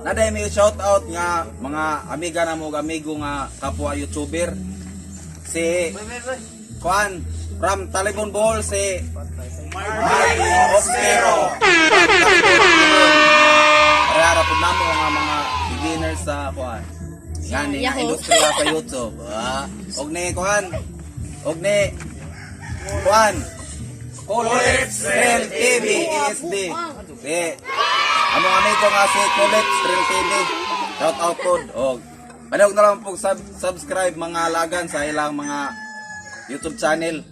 Naday may shout out nga mga amiga na mo amigo nga kapwa YouTuber si Juan from Talibon Bohol, si Marty Ostero. Para po namo nga mga beginners sa Juan. Ngani nga industriya sa YouTube. Og ni Juan. Og ni Juan. Colette Strel TV ESD. Among amigo nga si Colette Strel TV. Shout out po. Og padawag na lang po subscribe mga lagan sa ilang mga YouTube channel.